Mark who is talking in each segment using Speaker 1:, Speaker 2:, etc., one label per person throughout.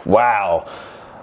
Speaker 1: Wow.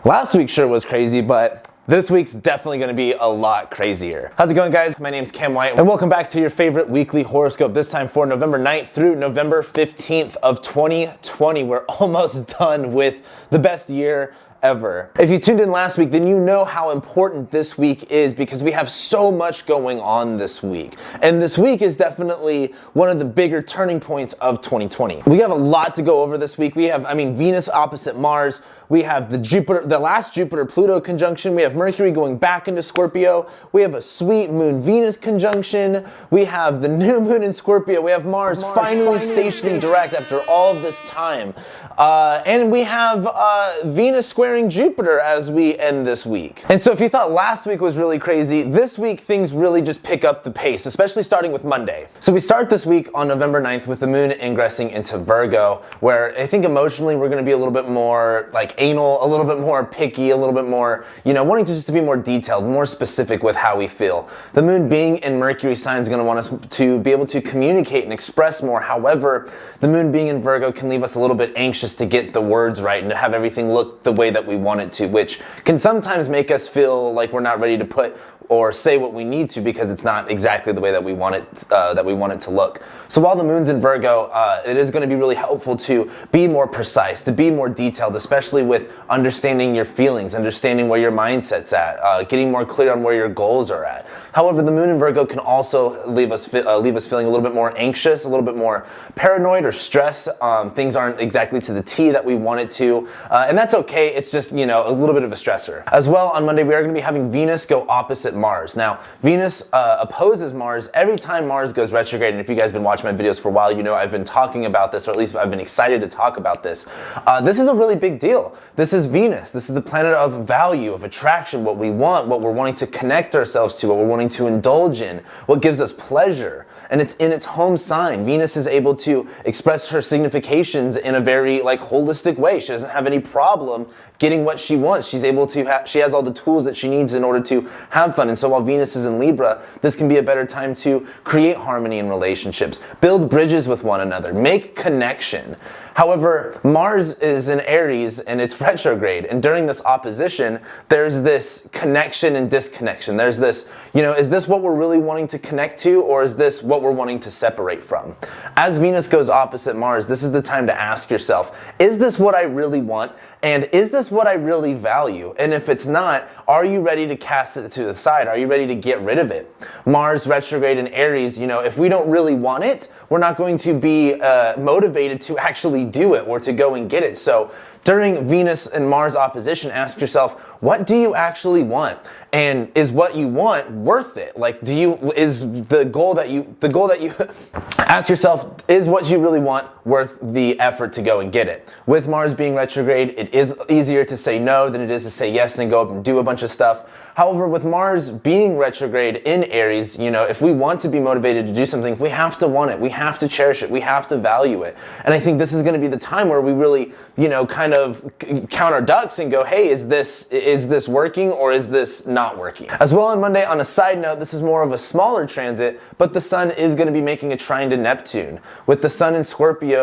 Speaker 1: Last week sure was crazy, but this week's definitely going to be a lot crazier. How's it going, guys? My name's Cam White, and welcome back to your favorite weekly horoscope, this time for November 9th through November 15th of 2020. We're almost done with the best year ever. If you tuned in last week, then you know how important this week is because we have so much going on this week. And this week is definitely one of the bigger turning points of 2020. We have a lot to go over this week. We have, Venus opposite Mars. We have the last Jupiter Pluto conjunction. We have Mercury going back into Scorpio. We have a sweet Moon Venus conjunction. We have the new moon in Scorpio. We have Mars finally stationing direct after all of this time. And we have Venus squaring Jupiter as we end this week. And so if you thought last week was really crazy, this week things really just pick up the pace, especially starting with Monday. So we start this week on November 9th with the moon ingressing into Virgo, where I think emotionally we're going to be a little bit more like anal, a little bit more picky, a little bit more, wanting to just to be more detailed, more specific with how we feel. The moon being in Mercury sign is going to want us to be able to communicate and express more. However, the moon being in Virgo can leave us a little bit anxious to get the words right and to have everything look the way that we want it to, which can sometimes make us feel like we're not ready to put or say what we need to because it's not exactly the way that we want it to look. So while the moon's in Virgo, it is going to be really helpful to be more precise, to be more detailed, especially with understanding your feelings, understanding where your mindset's at, getting more clear on where your goals are at. However, the moon in Virgo can also leave us feeling a little bit more anxious, a little bit more paranoid or stressed. Things aren't exactly to the T that we want it to, and that's okay. It's just, a little bit of a stressor. As well, on Monday, we are going to be having Venus go opposite Mars. Now, Venus opposes Mars every time Mars goes retrograde, and if you guys have been watching my videos for a while, I've been talking about this, or at least I've been excited to talk about this. This is a really big deal. This is Venus. This is the planet of value, of attraction, what we want, what we're wanting to connect ourselves to, what we're wanting to indulge in, what gives us pleasure. And it's in its home sign. Venus is able to express her significations in a very holistic way. She doesn't have any problem getting what she wants. She's able to she has all the tools that she needs in order to have fun. And so while Venus is in Libra, this can be a better time to create harmony in relationships, build bridges with one another, make connection. However, Mars is in Aries and it's retrograde. And during this opposition, there's this connection and disconnection. There's this, is this what we're really wanting to connect to, or is this what we're wanting to separate from? As Venus goes opposite Mars, this is the time to ask yourself, is this what I really want? And is this what I really value? And if it's not, are you ready to cast it to the side? Are you ready to get rid of it? Mars retrograde in Aries, if we don't really want it, we're not going to be motivated to actually do it or to go and get it. So during Venus and Mars opposition, ask yourself, what do you actually want? And is what you want worth it? Is the goal that you ask yourself, is what you really want worth the effort to go and get it? With Mars being retrograde, it is easier to say no than it is to say yes and go up and do a bunch of stuff. However, with Mars being retrograde in Aries, if we want to be motivated to do something, we have to want it. We have to cherish it. We have to value it. And I think this is going to be the time where we really, kind of count our ducks and go, hey, is this working or is this not working? As well, on Monday, on a side note, this is more of a smaller transit, but the sun is going to be making a trine to Neptune. With the sun in Scorpio,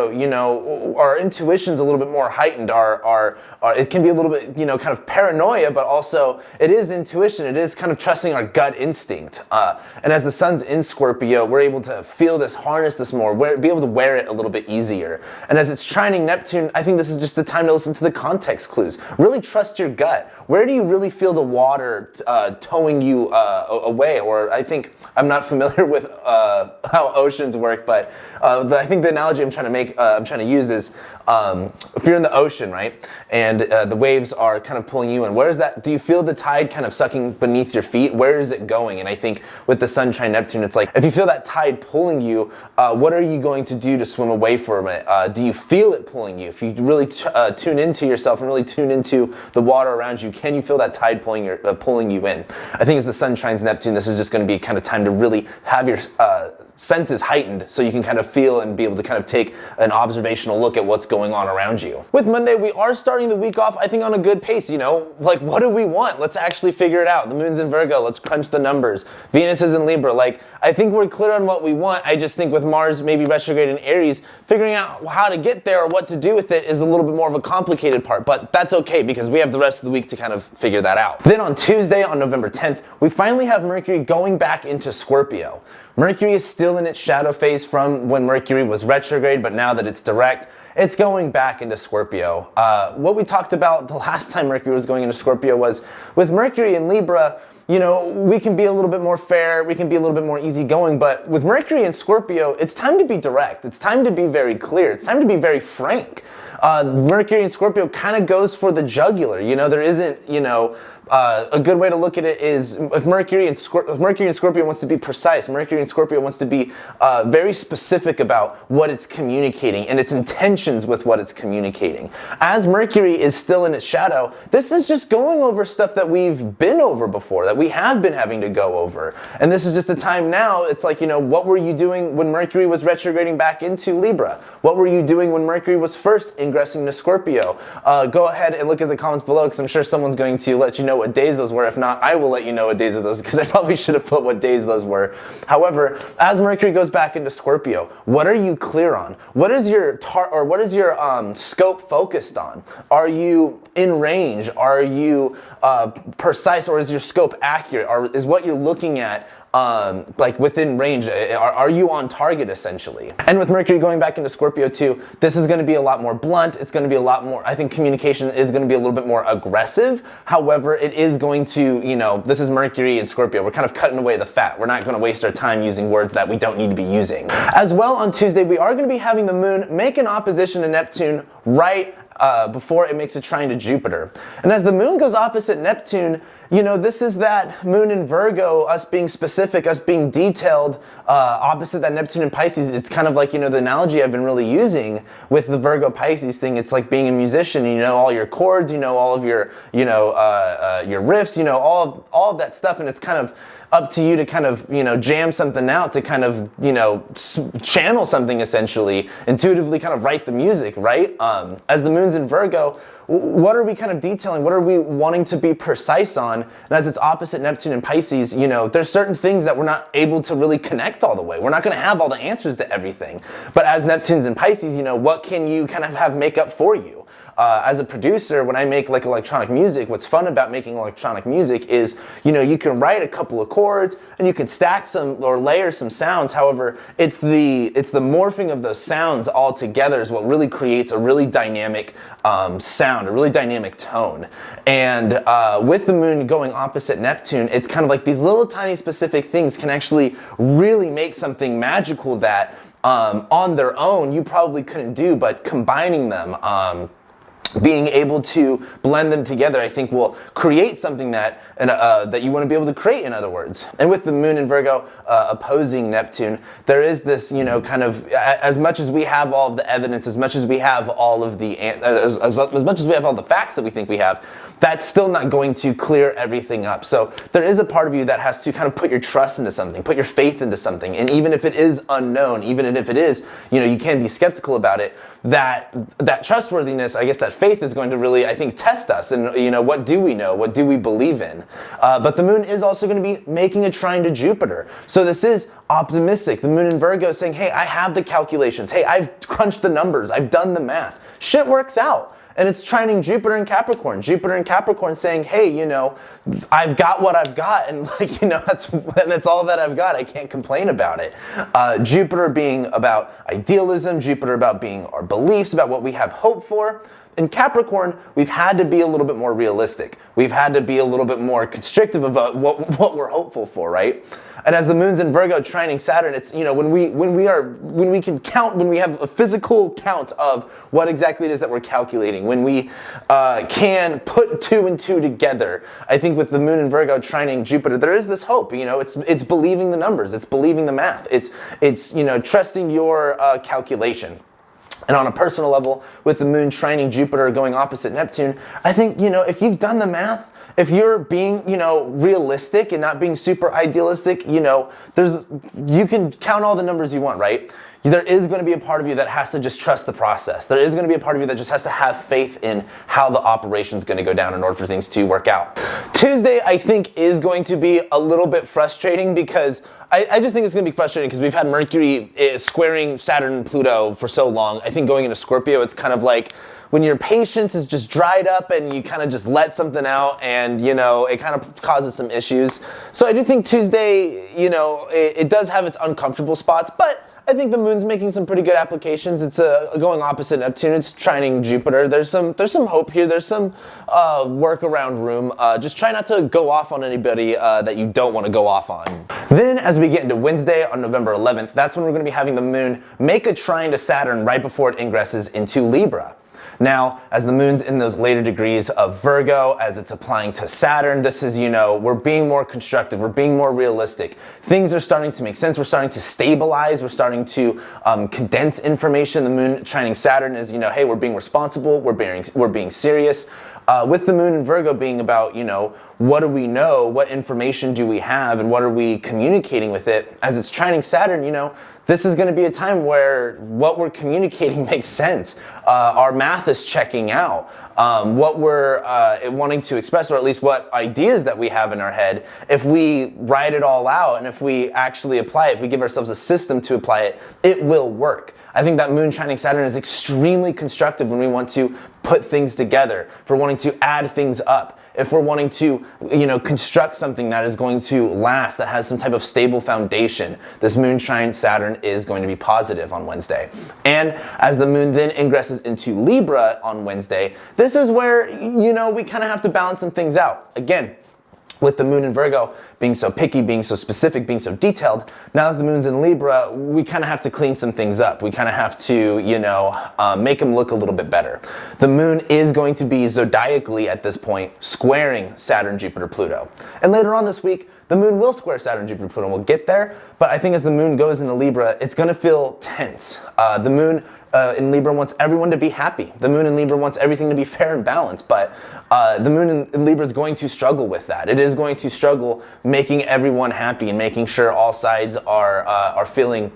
Speaker 1: our intuition's a little bit more heightened. It can be a little bit, kind of paranoia, but also it is intuition. It is kind of trusting our gut instinct. And as the sun's in Scorpio, we're able to feel this, harness this more, be able to wear it a little bit easier. And as it's trining Neptune, I think this is just the time to listen to the context clues. Really trust your gut. Where do you really feel the water towing you away? Or I'm not familiar with how oceans work, but I think the analogy I'm trying to use is if you're in the ocean, right? And the waves are kind of pulling you in. Where is that? Do you feel the tide kind of sucking beneath your feet? Where is it going? And I think with the sun trine Neptune, it's like, if you feel that tide pulling you, what are you going to do to swim away from it? Do you feel it pulling you? If you really tune into yourself and really tune into the water around you, can you feel that tide pulling you in? I think as the sun trines Neptune, this is just going to be kind of time to really have your senses heightened so you can kind of feel and be able to kind of take an observational look at what's going on around you. With Monday, we are starting the week off, I think, on a good pace, you know? Like, what do we want? Let's actually figure it out. The moon's in Virgo, let's crunch the numbers. Venus is in Libra. Like, I think we're clear on what we want. I just think with Mars maybe retrograde in Aries, figuring out how to get there or what to do with it is a little bit more of a complicated part, but that's okay because we have the rest of the week to kind of figure that out. Then on Tuesday, on November 10th, we finally have Mercury going back into Scorpio. Mercury is still in its shadow phase from when Mercury was retrograde, but now that it's direct, it's going back into Scorpio. What we talked about the last time Mercury was going into Scorpio was with Mercury in Libra, you know, we can be a little bit more fair, we can be a little bit more easygoing, but with Mercury in Scorpio, it's time to be direct. It's time to be very clear. It's time to be very frank. Mercury in Scorpio kind of goes for the jugular. You know, there isn't, you know, a good way to look at it is if Mercury in Scorpio wants to be precise, Mercury in Scorpio wants to be very specific about what it's communicating and its intentions with what it's communicating. As Mercury is still in its shadow, this is just going over stuff that we've been over before, that we have been having to go over. And this is just the time now, it's like, you know, what were you doing when Mercury was retrograding back into Libra? What were you doing when Mercury was first ingressing to Scorpio? Go ahead and look at the comments below because I'm sure someone's going to let you know what days those were. If not, I will let you know what days of those because I probably should have put what days those were. However, as Mercury goes back into Scorpio, what are you clear on? What is your scope focused on? Are you in range? Are you precise, or is your scope accurate? Or is what you're looking at like within range? Are you on target essentially? And with Mercury going back into Scorpio too, this is going to be a lot more blunt. It's going to be a lot more, I think communication is going to be a little bit more aggressive. However, it is going to, you know, this is Mercury in Scorpio. We're kind of cutting away the fat. We're not going to waste our time using words that we don't need to be using. As well, on Tuesday, we are going to be having the moon make an opposition to Neptune right before it makes a trine to Jupiter. And as the moon goes opposite Neptune, you know, this is that moon in Virgo, us being specific, us being detailed, opposite that Neptune in Pisces. It's kind of like, you know, the analogy I've been really using with the Virgo Pisces thing. It's like being a musician. You know all your chords, you know all of your, you know, your riffs, you know, all of that stuff, and it's kind of up to you to kind of, you know, jam something out, to kind of, you know, channel something essentially, intuitively kind of write the music, right? As the moon's in Virgo, what are we kind of detailing? What are we wanting to be precise on? And as it's opposite Neptune and Pisces, you know, there's certain things that we're not able to really connect all the way. We're not going to have all the answers to everything. But as Neptune's in Pisces, you know, what can you kind of have make up for you? As a producer, when I make like electronic music, what's fun about making electronic music is, you know, you can write a couple of chords and you can stack some or layer some sounds. However, it's the morphing of those sounds all together is what really creates a really dynamic sound, a really dynamic tone. And with the moon going opposite Neptune, it's kind of like these little tiny specific things can actually really make something magical that on their own you probably couldn't do, but combining them, being able to blend them together, I think will create something that that you want to be able to create, in other words. And with the moon in Virgo opposing Neptune, there is this, you know, kind of, as much as we have all of the evidence, as much as we have all of the, as much as we have all the facts that we think we have, that's still not going to clear everything up. So there is a part of you that has to kind of put your trust into something, put your faith into something. And even if it is unknown, even if it is, you know, you can be skeptical about it, that trustworthiness, I guess that faith is going to really, I think, test us. And, you know, what do we know? What do we believe in? But the moon is also going to be making a trine to Jupiter. So this is optimistic. The moon in Virgo is saying, hey, I have the calculations. Hey, I've crunched the numbers. I've done the math. Shit works out. And it's trining Jupiter and Capricorn. Jupiter and Capricorn saying, hey, you know, I've got what I've got, and like, you know, that's all that I've got. I can't complain about it. Jupiter being about idealism, Jupiter about being our beliefs, about what we have hope for. In Capricorn, we've had to be a little bit more realistic. We've had to be a little bit more constrictive about what we're hopeful for, right? And as the moon's in Virgo trining Saturn, it's, you know, when we can count, when we have a physical count of what exactly it is that we're calculating, when we can put 2 and 2 together, I think with the moon in Virgo trining Jupiter, there is this hope. You know, it's believing the numbers, it's believing the math, it's you know, trusting your calculation. And on a personal level, with the moon trining Jupiter going opposite Neptune, I think, you know, if you've done the math, if you're being, realistic and not being super idealistic, you can count all the numbers you want, right? There is going to be a part of you that has to just trust the process. There is going to be a part of you that just has to have faith in how the operation is going to go down in order for things to work out. Tuesday, I think, is going to be a little bit frustrating because I just think it's going to be frustrating because we've had Mercury squaring Saturn and Pluto for so long. I think going into Scorpio, it's kind of like when your patience is just dried up and you kind of just let something out and, it kind of causes some issues. So I do think Tuesday, it does have its uncomfortable spots, but I think the moon's making some pretty good applications. It's going opposite Neptune. It's trining Jupiter. There's some hope here. There's some workaround room. Just try not to go off on anybody that you don't want to go off on. Then as we get into Wednesday on November 11th, that's when we're going to be having the moon make a trine to Saturn right before it ingresses into Libra. Now, as the moon's in those later degrees of Virgo, as it's applying to Saturn, this is, we're being more constructive, we're being more realistic. Things are starting to make sense, we're starting to stabilize, we're starting to condense information. The moon trining Saturn is, hey, we're being responsible, we're being serious. With the moon in Virgo being about, what do we know, what information do we have, and what are we communicating with it? As it's trining Saturn, this is going to be a time where what we're communicating makes sense. Our math is checking out. What we're wanting to express, or at least what ideas that we have in our head, if we write it all out and if we actually apply it, if we give ourselves a system to apply it, it will work. I think that moon trining Saturn is extremely constructive when we want to put things together, if we're wanting to add things up, if we're wanting to, construct something that is going to last, that has some type of stable foundation. This moon trine Saturn is going to be positive on Wednesday. And as the moon then ingresses into Libra on Wednesday, this is where, we kind of have to balance some things out. Again, with the moon in Virgo being so picky, being so specific, being so detailed, now that the moon's in Libra, we kind of have to clean some things up. We kind of have to, make them look a little bit better. The moon is going to be zodiacally at this point squaring Saturn, Jupiter, Pluto. And later on this week, the moon will square Saturn, Jupiter, Pluto, and we'll get there. But I think as the moon goes into Libra, it's going to feel tense. The moon in Libra wants everyone to be happy. The moon in Libra wants everything to be fair and balanced, but the moon in Libra is going to struggle with that. It is going to struggle making everyone happy and making sure all sides are feeling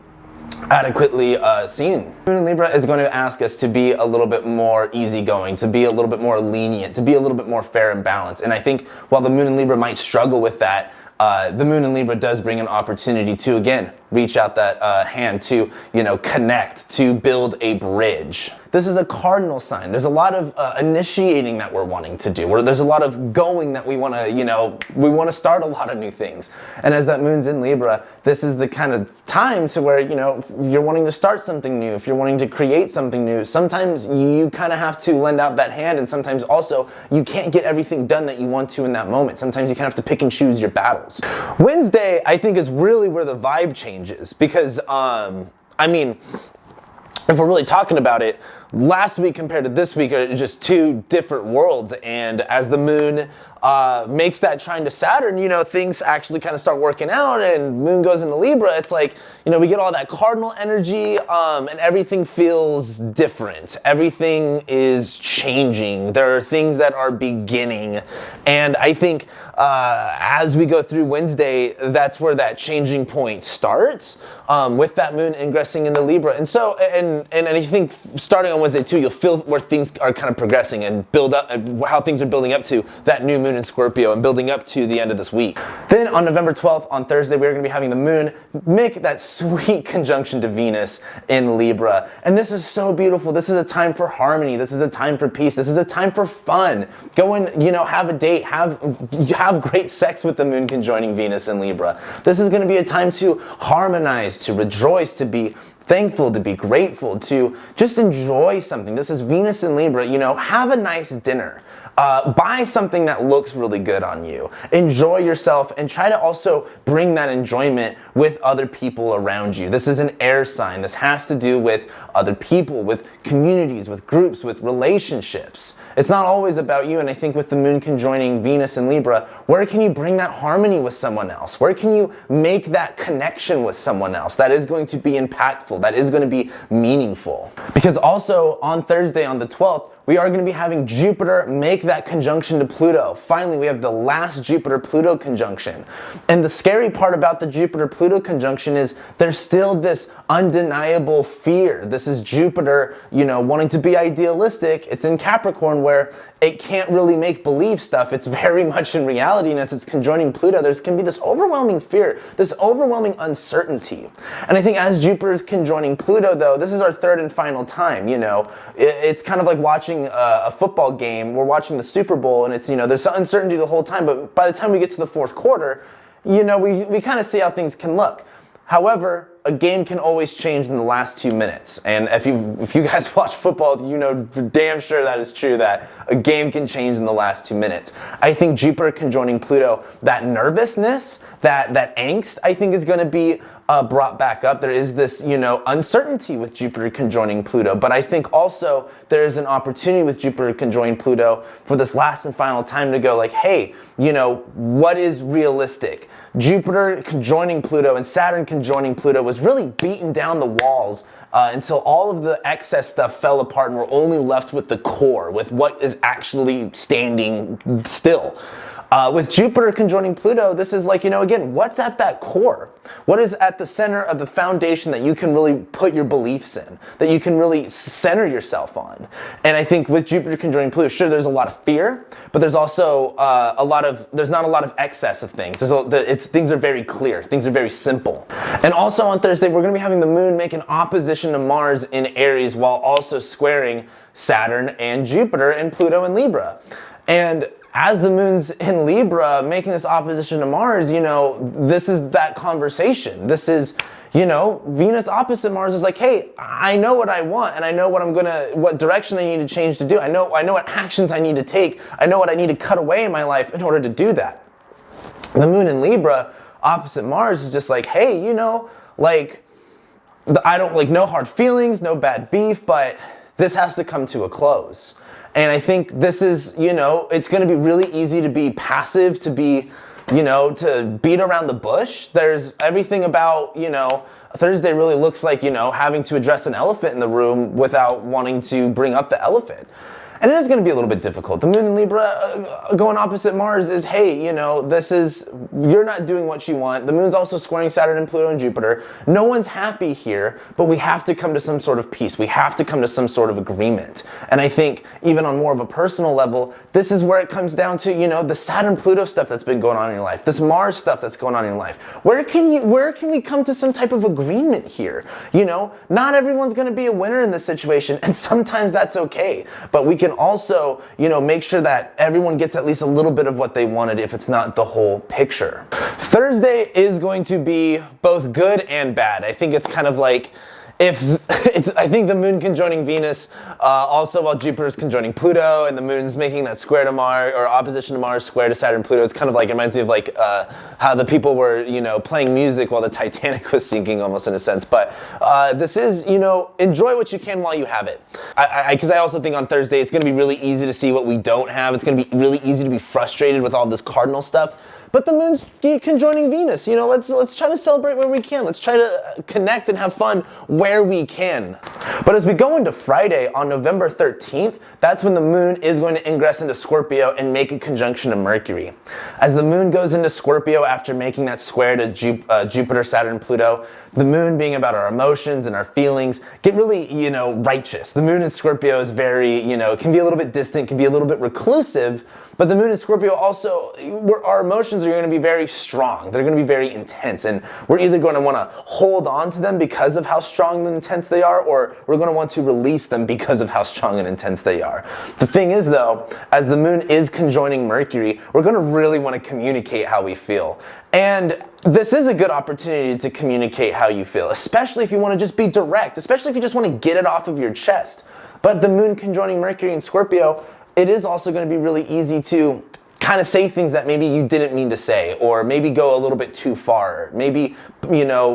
Speaker 1: adequately seen. The moon in Libra is going to ask us to be a little bit more easygoing, to be a little bit more lenient, to be a little bit more fair and balanced. And I think while the moon in Libra might struggle with that, the moon in Libra does bring an opportunity to, again, reach out that hand to, connect, to build a bridge. This is a cardinal sign. There's a lot of initiating that we're wanting to do. There's a lot of going that we want to, we want to start a lot of new things. And as that moon's in Libra, this is the kind of time to where, if you're wanting to start something new, if you're wanting to create something new, sometimes you kind of have to lend out that hand, and sometimes also you can't get everything done that you want to in that moment. Sometimes you kind of have to pick and choose your battles. Wednesday, I think, is really where the vibe changes because, if we're really talking about it, last week compared to this week are just two different worlds. And as the moon makes that trine to Saturn, things actually kind of start working out, and moon goes into Libra. It's like, we get all that cardinal energy, and everything feels different. Everything is changing. There are things that are beginning. And I think as we go through Wednesday, that's where that changing point starts, with that moon ingressing into Libra. And so, and I think starting on Wednesday too, you'll feel where things are kind of progressing and build up, how things are building up to that new moon in Scorpio and building up to the end of this week. Then on November 12th, on Thursday, we're going to be having the moon make that sweet conjunction to Venus in Libra. And this is so beautiful. This is a time for harmony. This is a time for peace. This is a time for fun. Go and, have a date, have great sex with the moon conjoining Venus in Libra. This is going to be a time to harmonize, to rejoice, to be thankful, to be grateful, to just enjoy something. This is Venus in Libra, have a nice dinner. Buy something that looks really good on you. Enjoy yourself and try to also bring that enjoyment with other people around you. This is an air sign. This has to do with other people, with communities, with groups, with relationships. It's not always about you, and I think with the moon conjoining Venus in Libra, where can you bring that harmony with someone else? Where can you make that connection with someone else that is going to be impactful, that is going to be meaningful? Because also on Thursday, on the 12th, we are going to be having Jupiter make that conjunction to Pluto. Finally, we have the last Jupiter-Pluto conjunction. And the scary part about the Jupiter-Pluto conjunction is there's still this undeniable fear. This is Jupiter, wanting to be idealistic. It's in Capricorn where it can't really make believe stuff. It's very much in reality, and as it's conjoining Pluto, there can be this overwhelming fear, this overwhelming uncertainty. And I think as Jupiter is conjoining Pluto, though, this is our third and final time, It's kind of like watching a football game. We're watching the Super Bowl, and it's, there's uncertainty the whole time, but by the time we get to the fourth quarter, we kind of see how things can look. However, a game can always change in the last 2 minutes. And if you guys watch football, you know for damn sure that is true, that a game can change in the last 2 minutes. I think Jupiter conjoining Pluto, that nervousness, that angst, I think is going to be brought back up. There is this, uncertainty with Jupiter conjoining Pluto, but I think also there is an opportunity with Jupiter conjoining Pluto for this last and final time to go like, hey, what is realistic? Jupiter conjoining Pluto and Saturn conjoining Pluto was really beating down the walls until all of the excess stuff fell apart and we're only left with the core, with what is actually standing still. With Jupiter conjoining Pluto, this is like, again, what's at that core? What is at the center of the foundation that you can really put your beliefs in, that you can really center yourself on? And I think with Jupiter conjoining Pluto, sure, there's a lot of fear, but there's also there's not a lot of excess of things. Things are very clear, things are very simple. And also on Thursday, we're going to be having the moon make an opposition to Mars in Aries while also squaring Saturn and Jupiter and Pluto in Libra. And as the moon's in Libra, making this opposition to Mars, this is that conversation. This is, Venus opposite Mars is like, hey, I know what I want, and I know what direction I need to change to do. I know what actions I need to take. I know what I need to cut away in my life in order to do that. The moon in Libra opposite Mars is just like, hey, I don't no hard feelings, no bad beef, but this has to come to a close. And I think this is, it's going to be really easy to be passive, to be, to beat around the bush. There's everything about, Thursday really looks like, having to address an elephant in the room without wanting to bring up the elephant. And it is going to be a little bit difficult. The moon in Libra going opposite Mars is, hey, you're not doing what you want. The moon's also squaring Saturn and Pluto and Jupiter. No one's happy here, but we have to come to some sort of peace. We have to come to some sort of agreement. And I think even on more of a personal level, this is where it comes down to, the Saturn-Pluto stuff that's been going on in your life, this Mars stuff that's going on in your life. Where can we come to some type of agreement here? Not everyone's going to be a winner in this situation, and sometimes that's okay. But we can also, make sure that everyone gets at least a little bit of what they wanted if it's not the whole picture. Thursday is going to be both good and bad. I think it's kind of like I think the moon conjoining Venus, also while Jupiter's conjoining Pluto, and the moon's making that square to Mars, or opposition to Mars, square to Saturn, Pluto. It's kind of like, it reminds me of how the people were, playing music while the Titanic was sinking, almost in a sense. But this is, enjoy what you can while you have it. Because I also think on Thursday, it's going to be really easy to see what we don't have. It's going to be really easy to be frustrated with all this cardinal stuff. But the moon's conjoining Venus. Let's try to celebrate where we can. Let's try to connect and have fun where we can. But as we go into Friday on November 13th, that's when the moon is going to ingress into Scorpio and make a conjunction to Mercury. As the moon goes into Scorpio after making that square to Jupiter, Saturn, Pluto, the moon being about our emotions and our feelings, get really, righteous. The moon in Scorpio is very, can be a little bit distant, can be a little bit reclusive, but the moon in Scorpio also, our emotions are going to be very strong. They're going to be very intense, and we're either going to want to hold on to them because of how strong and intense they are, or we're going to want to release them because of how strong and intense they are. The thing is, though, as the moon is conjoining Mercury, we're going to really want to communicate how we feel. And this is a good opportunity to communicate how you feel, especially if you want to just be direct, especially if you just want to get it off of your chest. But the moon conjoining Mercury in Scorpio, it is also going to be really easy to kind of say things that maybe you didn't mean to say, or maybe go a little bit too far. Maybe,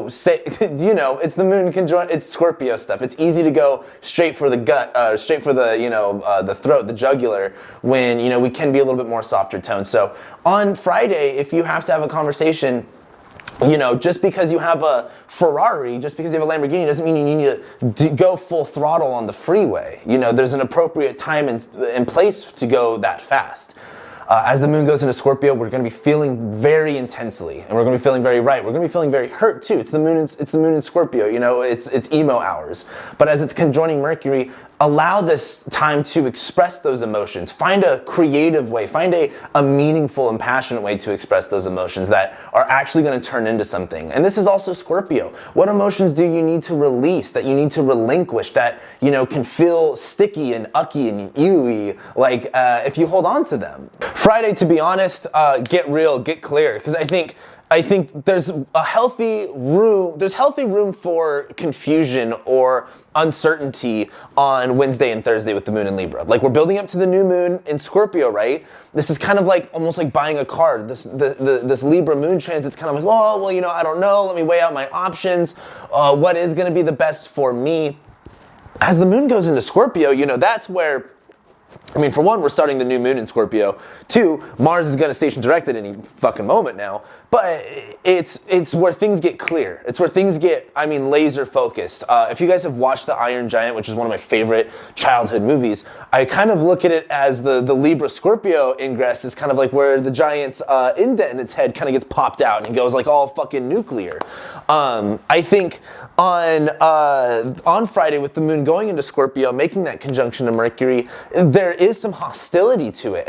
Speaker 1: say, it's the moon conjoined, it's Scorpio stuff. It's easy to go straight for the gut, straight for the throat, the jugular, when, we can be a little bit more softer tone. So on Friday, if you have to have a conversation You know, just because you have a Ferrari, just because you have a Lamborghini, doesn't mean you need to go full throttle on the freeway. You know, there's an appropriate time and place to go that fast. As the moon goes into Scorpio, we're going to be feeling very intensely, and we're going to be feeling very right. We're going to be feeling very hurt too. It's the moon in Scorpio. You know, it's emo hours. But as it's conjoining Mercury, allow this time to express those emotions. Find a creative way. Find a meaningful and passionate way to express those emotions that are actually going to turn into something. And this is also Scorpio. What emotions do you need to release, that you need to relinquish, that, you know, can feel sticky and ucky and ewy, like if you hold on to them? Friday, to be honest, get real, get clear, because I think there's healthy room for confusion or uncertainty on Wednesday and Thursday with the moon in Libra. Like, we're building up to the new moon in Scorpio, right? This is kind of like almost like buying a car. This Libra moon transit's kind of like, oh, well, you know, I don't know. Let me weigh out my options. What is going to be the best for me? As the moon goes into Scorpio, you know, that's where, I mean, for one, we're starting the new moon in Scorpio. Two, Mars is going to station direct at any fucking moment now. But it's where things get clear. It's where things get, I mean, laser focused. If you guys have watched The Iron Giant, which is one of my favorite childhood movies, I kind of look at it as the Libra Scorpio ingress is kind of like where the giant's indent in its head kind of gets popped out and he goes like all fucking nuclear. I think on Friday with the moon going into Scorpio, making that conjunction to Mercury, there is some hostility to it,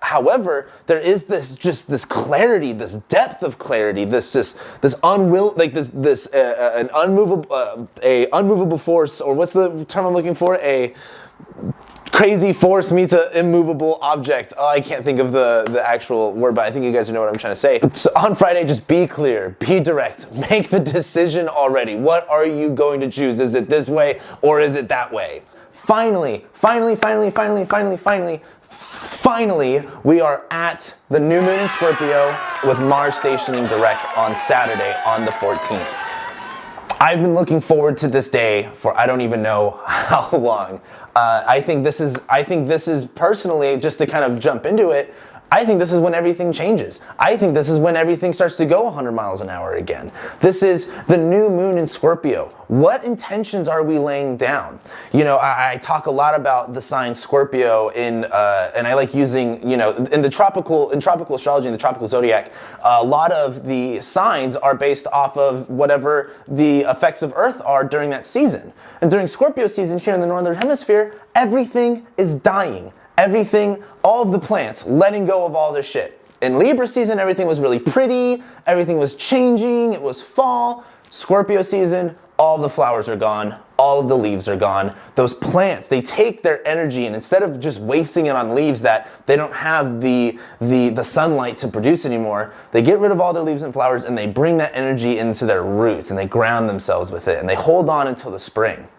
Speaker 1: however, there is this clarity, this depth of clarity, an unmovable force, or what's the term I'm looking for? A crazy force meets an immovable object. Oh, I can't think of the actual word, but I think you guys know what I'm trying to say. So on Friday, just be clear, be direct, make the decision already. What are you going to choose? Is it this way or is it that way? Finally, we are at the new moon in Scorpio with Mars stationing direct on Saturday on the 14th. I've been looking forward to this day for I don't even know how long. I think this is personally, just to kind of jump into it, I think this is when everything changes. I think this is when everything starts to go 100 miles an hour again. This is the new moon in Scorpio. What intentions are we laying down? You know, I talk a lot about the sign Scorpio and I like using, you know, in tropical astrology, in the tropical zodiac, a lot of the signs are based off of whatever the effects of Earth are during that season. And during Scorpio season here in the Northern Hemisphere, everything is dying. Everything, all of the plants, letting go of all their shit. In Libra season, everything was really pretty, everything was changing, it was fall. Scorpio season, all of the flowers are gone, all of the leaves are gone. Those plants, they take their energy and instead of just wasting it on leaves that they don't have the sunlight to produce anymore, they get rid of all their leaves and flowers and they bring that energy into their roots and they ground themselves with it and they hold on until the spring.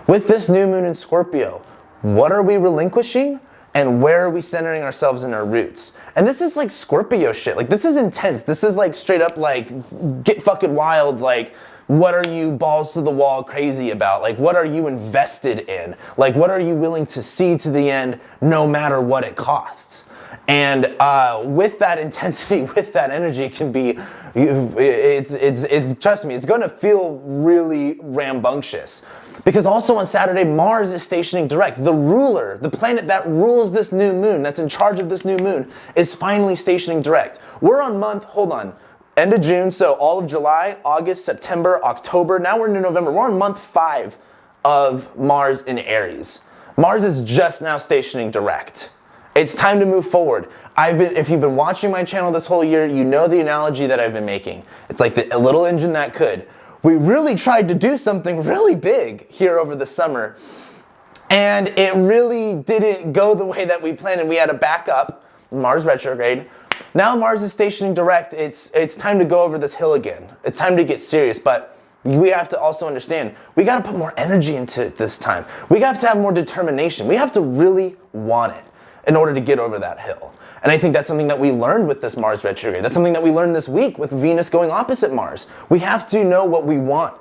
Speaker 1: With this new moon in Scorpio, what are we relinquishing? And where are we centering ourselves in our roots? And this is like Scorpio shit. Like, this is intense. This is like straight up like get fucking wild. Like, what are you balls to the wall crazy about? Like, what are you invested in? Like, what are you willing to see to the end no matter what it costs? And with that intensity, with that energy, it can be, trust me, it's gonna feel really rambunctious. Because also on Saturday, Mars is stationing direct. The ruler, the planet that rules this new moon, that's in charge of this new moon, is finally stationing direct. We're on end of June, so all of July, August, September, October, now we're into November. We're on month 5 of Mars in Aries. Mars is just now stationing direct. It's time to move forward. If you've been watching my channel this whole year, you know the analogy that I've been making. It's like a little engine that could. We really tried to do something really big here over the summer, and it really didn't go the way that we planned, and we had to back up, Mars retrograde. Now Mars is stationing direct. It's time to go over this hill again. It's time to get serious, but we have to also understand, we got to put more energy into it this time. We have to have more determination. We have to really want it in order to get over that hill. And I think that's something that we learned with this Mars retrograde. That's something that we learned this week with Venus going opposite Mars. We have to know what we want.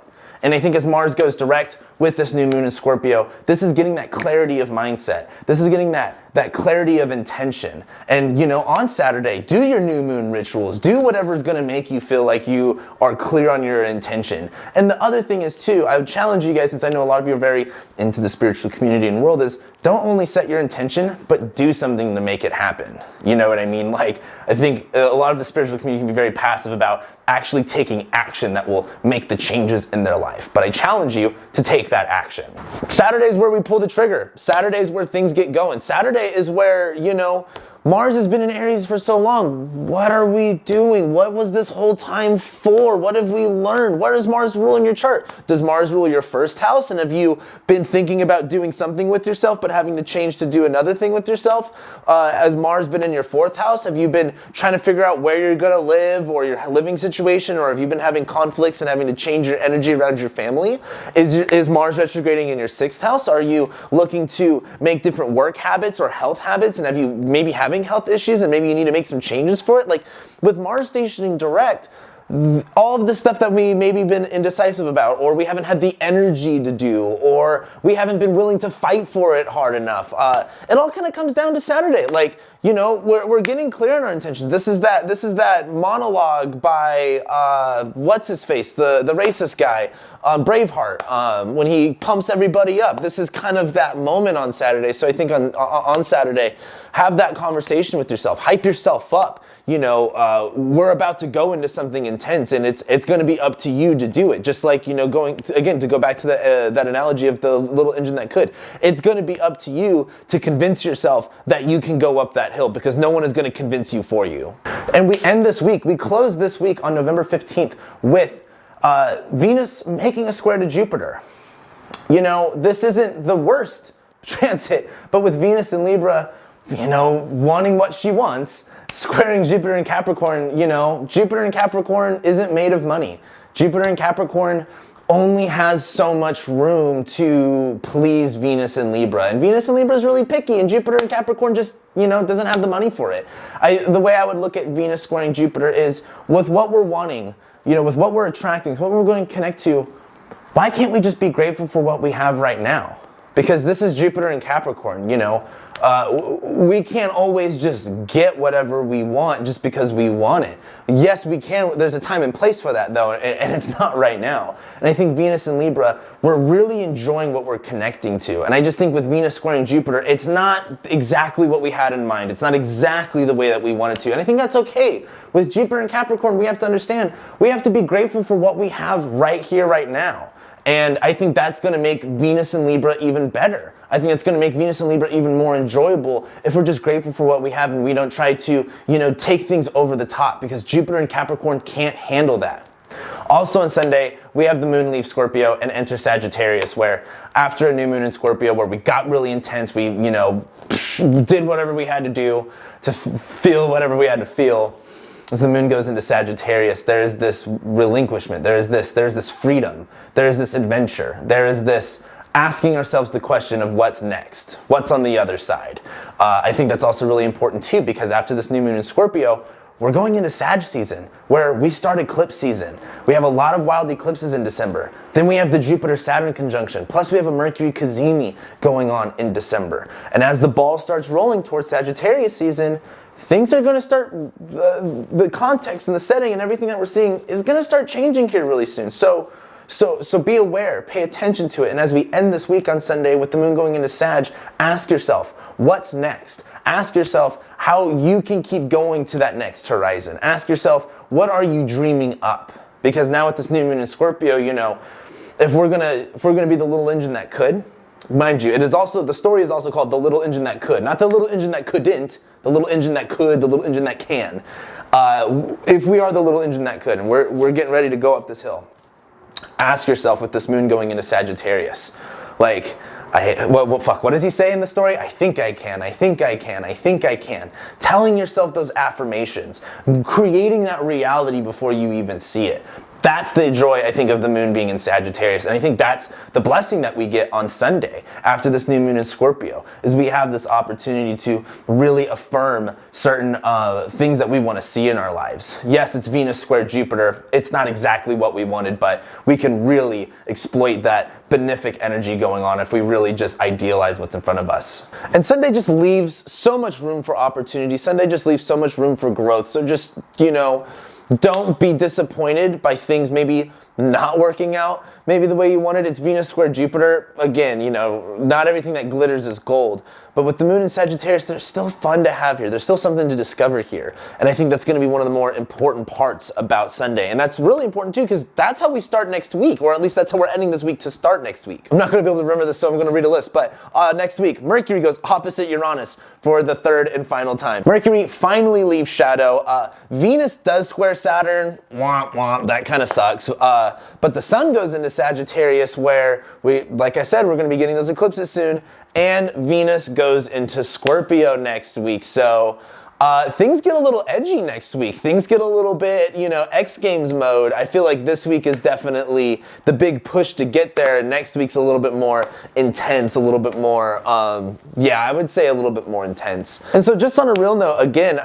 Speaker 1: And I think as Mars goes direct, with this new moon in Scorpio, this is getting that clarity of mindset. This is getting that clarity of intention. And you know, on Saturday, do your new moon rituals. Do whatever's going to make you feel like you are clear on your intention. And the other thing is too, I would challenge you guys, since I know a lot of you are very into the spiritual community and world, is don't only set your intention, but do something to make it happen. You know what I mean? Like, I think a lot of the spiritual community can be very passive about actually taking action that will make the changes in their life. But I challenge you to take that action. Saturday is where we pull the trigger. Saturday is where things get going. Saturday is where, you know, Mars has been in Aries for so long. What are we doing? What was this whole time for? What have we learned? Where does Mars rule in your chart? Does Mars rule your first house? And have you been thinking about doing something with yourself but having to change to do another thing with yourself? Has Mars been in your fourth house? Have you been trying to figure out where you're going to live or your living situation? Or have you been having conflicts and having to change your energy around your family? Is Mars retrograding in your sixth house? Are you looking to make different work habits or health habits? And have you maybe having health issues and maybe you need to make some changes for it? Like, with Mars stationing direct, all of the stuff that we maybe been indecisive about, or we haven't had the energy to do, or we haven't been willing to fight for it hard enough, it all kind of comes down to Saturday. Like, you know, we're getting clear on our intention. This is that monologue by what's his face, the racist guy, Braveheart, when he pumps everybody up. This is kind of that moment on Saturday. So I think on Saturday, have that conversation with yourself, hype yourself up. You know, we're about to go into something intense, and it's going to be up to you to do it. Just like, you know, to go back to that analogy of the little engine that could. It's going to be up to you to convince yourself that you can go up that hill, because no one is going to convince you for you. And we close this week on November 15th with Venus making a square to Jupiter. You know, this isn't the worst transit, but with Venus in Libra, you know, wanting what she wants, squaring Jupiter in Capricorn, you know, Jupiter in Capricorn isn't made of money. Jupiter in Capricorn only has so much room to please Venus in Libra. And Venus in Libra is really picky, and Jupiter in Capricorn just, you know, doesn't have the money for it. The way I would look at Venus squaring Jupiter is, with what we're wanting, you know, with what we're attracting, what we're going to connect to, why can't we just be grateful for what we have right now? Because this is Jupiter in Capricorn, you know. We can't always just get whatever we want just because we want it. Yes, we can. There's a time and place for that, though, and it's not right now. And I think Venus and Libra, we're really enjoying what we're connecting to. And I just think with Venus squaring Jupiter, it's not exactly what we had in mind. It's not exactly the way that we wanted to. And I think that's okay. With Jupiter and Capricorn, we have to understand, we have to be grateful for what we have right here, right now. And I think that's going to make Venus and Libra even better. I think it's going to make Venus and Libra even more enjoyable if we're just grateful for what we have and we don't try to, you know, take things over the top, because Jupiter and Capricorn can't handle that. Also on Sunday, we have the moon leave Scorpio and enter Sagittarius, where after a new moon in Scorpio, where we got really intense, we, you know, did whatever we had to do to feel whatever we had to feel. As the moon goes into Sagittarius, there is this relinquishment, there is this freedom, there is this adventure, there is this asking ourselves the question of what's next, what's on the other side. I think that's also really important too, because after this new moon in Scorpio, we're going into Sag season, where we start eclipse season. We have a lot of wild eclipses in December. Then we have the Jupiter-Saturn conjunction. Plus we have a Mercury cazimi going on in December. And as the ball starts rolling towards Sagittarius season, things are going to start, the context and the setting and everything that we're seeing is going to start changing here really soon. So be aware, pay attention to it. And as we end this week on Sunday with the moon going into Sag, ask yourself, what's next? Ask yourself how you can keep going to that next horizon. Ask yourself, what are you dreaming up? Because now with this new moon in Scorpio, you know, if we're gonna be the little engine that could, mind you, the story is also called The Little Engine That Could, not the little engine that couldn't, the little engine that could, the little engine that can. If we are the little engine that could, and we're getting ready to go up this hill, ask yourself, with this moon going into Sagittarius, like, what does he say in the story? I think I can, I think I can, I think I can. Telling yourself those affirmations, creating that reality before you even see it. That's the joy, I think, of the moon being in Sagittarius. And I think that's the blessing that we get on Sunday after this new moon in Scorpio, is we have this opportunity to really affirm certain things that we want to see in our lives. Yes, it's Venus square Jupiter. It's not exactly what we wanted, but we can really exploit that benefic energy going on if we really just idealize what's in front of us. And Sunday just leaves so much room for opportunity. Sunday just leaves so much room for growth. So just, don't be disappointed by things maybe not working out maybe the way you wanted. It's Venus square Jupiter. Again, not everything that glitters is gold. But with the moon in Sagittarius, there's still fun to have here. There's still something to discover here. And I think that's going to be one of the more important parts about Sunday. And that's really important too, because that's how we start next week, or at least that's how we're ending this week to start next week. I'm not going to be able to remember this, so I'm going to read a list. But next week, Mercury goes opposite Uranus for the third and final time. Mercury finally leaves shadow. Venus does square Saturn. Womp womp. That kind of sucks. But the sun goes into Sagittarius, where like I said, we're going to be getting those eclipses soon. And Venus goes into Scorpio next week. So things get a little edgy next week. Things get a little bit, X Games mode. I feel like this week is definitely the big push to get there. And next week's a little bit more intense, a little bit more, I would say a little bit more intense. And so just on a real note, again,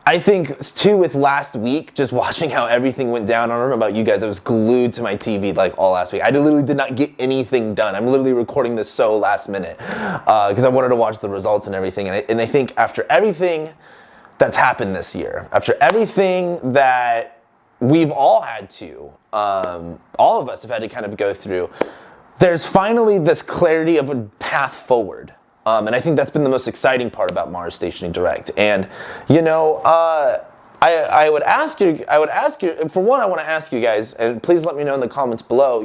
Speaker 1: I think too with last week, just watching how everything went down. I don't know about you guys, I was glued to my TV like all last week. I literally did not get anything done. I'm literally recording this so last minute because I wanted to watch the results and everything. And I think after everything that's happened this year, after everything that we've all had to, all of us have had to kind of go through, there's finally this clarity of a path forward. And I think that's been the most exciting part about Mars stationing direct. And, I would ask you, for one, I want to ask you guys, and please let me know in the comments below,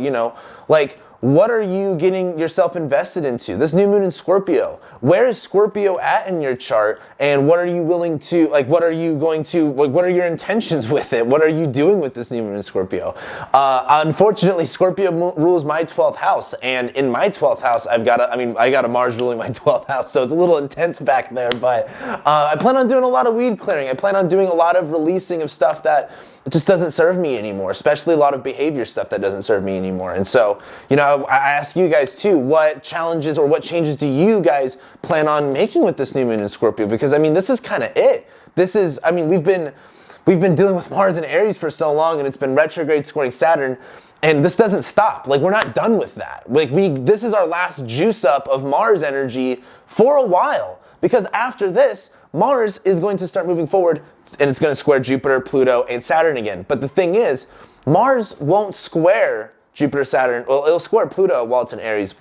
Speaker 1: what are you getting yourself invested into? This new moon in Scorpio, where is Scorpio at in your chart? And what are you willing to, what are your intentions with it? What are you doing with this new moon in Scorpio? Unfortunately, Scorpio rules my 12th house. And in my 12th house, I got a Mars ruling my 12th house. So it's a little intense back there, but I plan on doing a lot of weed clearing. I plan on doing a lot of releasing of stuff that it just doesn't serve me anymore, especially a lot of behavior stuff that doesn't serve me anymore. And so, I ask you guys too, what challenges or what changes do you guys plan on making with this new moon in Scorpio? Because this is kind of it. This is, we've been dealing with Mars and Aries for so long, and it's been retrograde squaring Saturn, and this doesn't stop. We're not done with that. This is our last juice up of Mars energy for a while, because after this, Mars is going to start moving forward, and it's going to square Jupiter, Pluto, and Saturn again. But the thing is, Mars won't square Jupiter, Saturn. Well, it'll square Pluto while it's in Aries,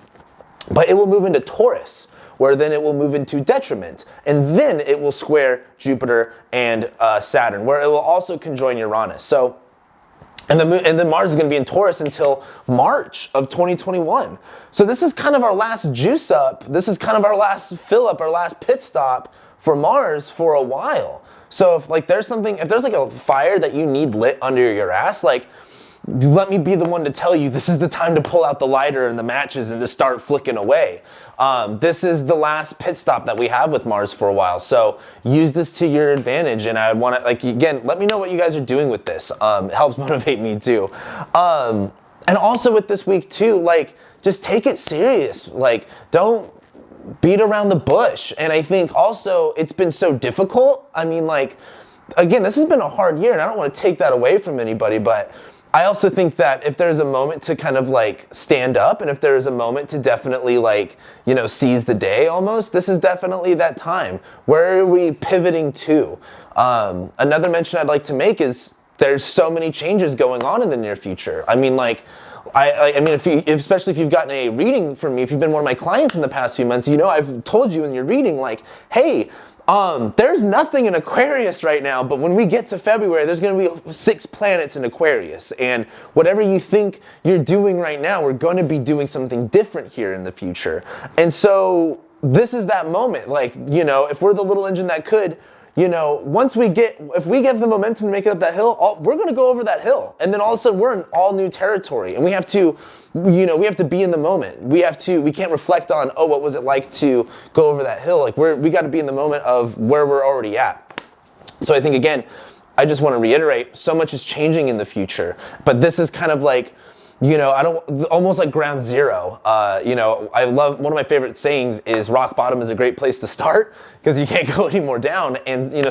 Speaker 1: but it will move into Taurus, where then it will move into detriment, and then it will square Jupiter and Saturn, where it will also conjoin Uranus. So, and then Mars is going to be in Taurus until March of 2021. So this is kind of our last juice up. This is kind of our last fill up, our last pit stop for Mars for a while. So if there's a fire that you need lit under your ass, let me be the one to tell you this is the time to pull out the lighter and the matches and to start flicking away. This is the last pit stop that we have with Mars for a while. So use this to your advantage. And I want to, again, let me know what you guys are doing with this. It helps motivate me too. And also with this week too, just take it serious. Don't beat around the bush. And I think also it's been so difficult. Again, this has been a hard year, and I don't want to take that away from anybody, but I also think that if there's a moment to kind of stand up, and if there is a moment to definitely seize the day almost, this is definitely that time. Where are we pivoting to? Another mention I'd like to make is there's so many changes going on in the near future. Especially if you've gotten a reading from me, if you've been one of my clients in the past few months, I've told you in your reading, hey, there's nothing in Aquarius right now, but when we get to February, there's going to be 6 planets in Aquarius. And whatever you think you're doing right now, we're going to be doing something different here in the future. And so this is that moment. If we're the little engine that could, if we get the momentum to make it up that hill, we're going to go over that hill. And then all of a sudden we're in all new territory, and we have to, we have to be in the moment. We can't reflect on, what was it like to go over that hill? We got to be in the moment of where we're already at. So I think, again, I just want to reiterate, so much is changing in the future, but this is kind of like, you know, almost like ground zero. You know, I love, one of my favorite sayings is rock bottom is a great place to start because you can't go any more down. And, you know,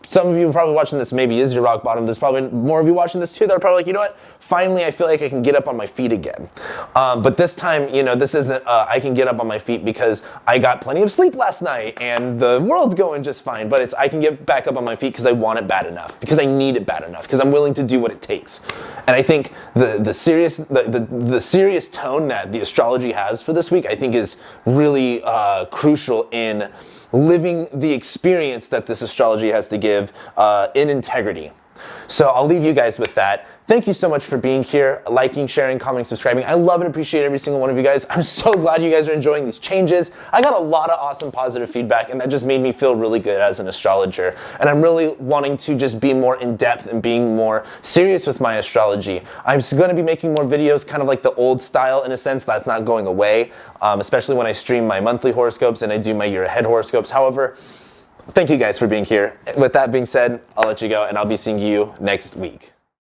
Speaker 1: some of you probably watching this maybe is your rock bottom. There's probably more of you watching this too that are probably like, you know what, finally I feel like I can get up on my feet again. But this time, you know, this isn't, I can get up on my feet because I got plenty of sleep last night and the world's going just fine. But it's, I can get back up on my feet because I want it bad enough, because I need it bad enough, because I'm willing to do what it takes. And I think the serious tone that the astrology has for this week, I think is really crucial in living the experience that this astrology has to give in integrity. So I'll leave you guys with that. Thank you so much for being here, liking, sharing, commenting, subscribing. I love and appreciate every single one of you guys. I'm so glad you guys are enjoying these changes. I got a lot of awesome positive feedback, and that just made me feel really good as an astrologer. And I'm really wanting to just be more in depth and being more serious with my astrology. I'm going to be making more videos kind of like the old style in a sense. That's not going away, especially when I stream my monthly horoscopes and I do my year ahead horoscopes. However, thank you guys for being here. With that being said, I'll let you go and I'll be seeing you next week.